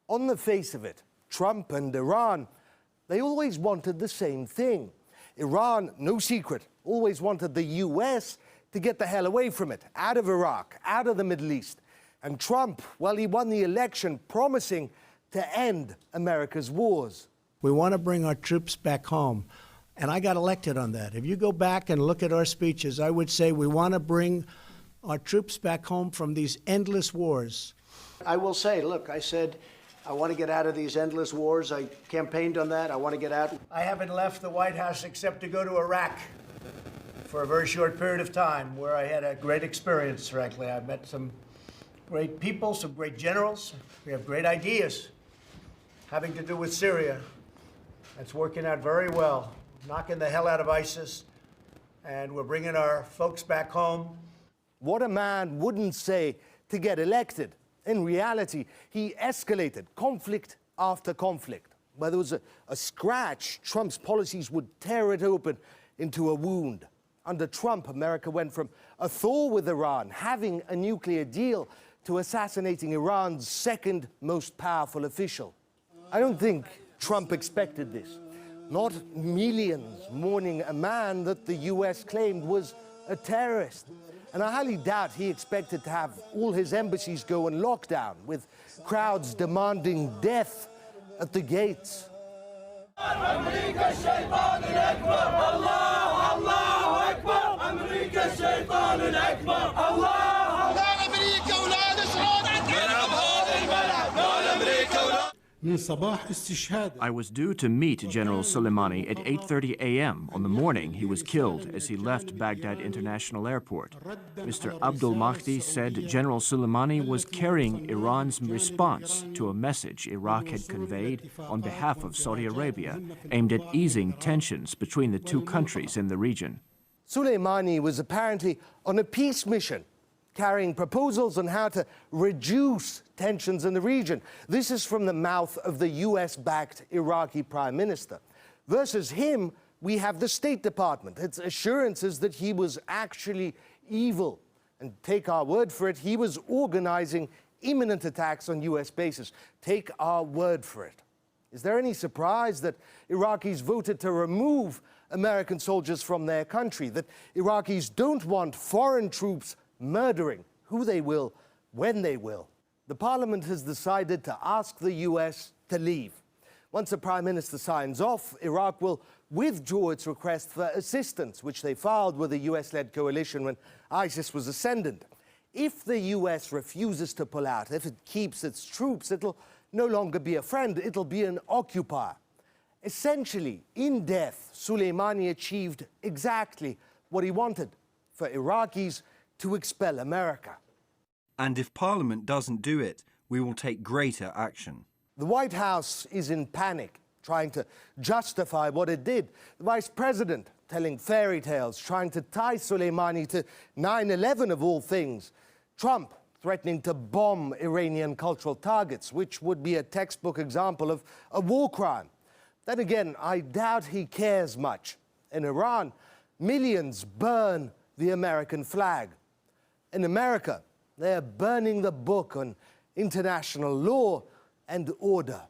On the face of it, Trump and Iran, they always wanted the same thing. Iran, no secret, always wanted the US to get the hell away from it, out of Iraq, out of the Middle East. And Trump, well, he won the election promising to end America's wars. We want to bring our troops back home. And I got elected on that. If you go back and look at our speeches, I would say we want to bring our troops back home from these endless wars. I will say, look, I said, I want to get out of these endless wars. I campaigned on that. I want to get out. I haven't left the White House except to go to Iraq for a very short period of time, where I had a great experience, frankly. I met some great people, some great generals. We have great ideas having to do with Syria. That's working out very well. Knocking the hell out of ISIS, and we're bringing our folks back home. What a man wouldn't say to get elected. In reality, he escalated conflict after conflict. Where there was a scratch, Trump's policies would tear it open into a wound. Under Trump, America went from a thaw with Iran, having a nuclear deal, to assassinating Iran's second most powerful official. I don't think Trump expected this. Not millions mourning a man that the US claimed was a terrorist. And I highly doubt he expected to have all his embassies go on lockdown, with crowds demanding death at the gates. I was due to meet General Soleimani at 8:30 a.m. on the morning he was killed as he left Baghdad International Airport. Mr. Abdul Mahdi said General Soleimani was carrying Iran's response to a message Iraq had conveyed on behalf of Saudi Arabia, aimed at easing tensions between the two countries in the region. Soleimani was apparently on a peace mission, carrying proposals on how to reduce tensions in the region. This is from the mouth of the US-backed Iraqi prime minister. Versus him, we have the State Department. Its assurances that he was actually evil. And take our word for it, he was organizing imminent attacks on US bases. Take our word for it. Is there any surprise that Iraqis voted to remove American soldiers from their country? That Iraqis don't want foreign troops murdering who they will, when they will? The parliament has decided to ask the US to leave. Once the prime minister signs off, Iraq will withdraw its request for assistance, which they filed with a US-led coalition when ISIS was ascendant. If the US refuses to pull out, if it keeps its troops, it'll no longer be a friend, it'll be an occupier. Essentially, in death, Soleimani achieved exactly what he wanted: for Iraqis to expel America. And if Parliament doesn't do it, we will take greater action. The White House is in panic, trying to justify what it did. The Vice President telling fairy tales, trying to tie Soleimani to 9/11 of all things. Trump threatening to bomb Iranian cultural targets, which would be a textbook example of a war crime. Then again, I doubt he cares much. In Iran, millions burn the American flag. In America, they're burning the book on international law and order.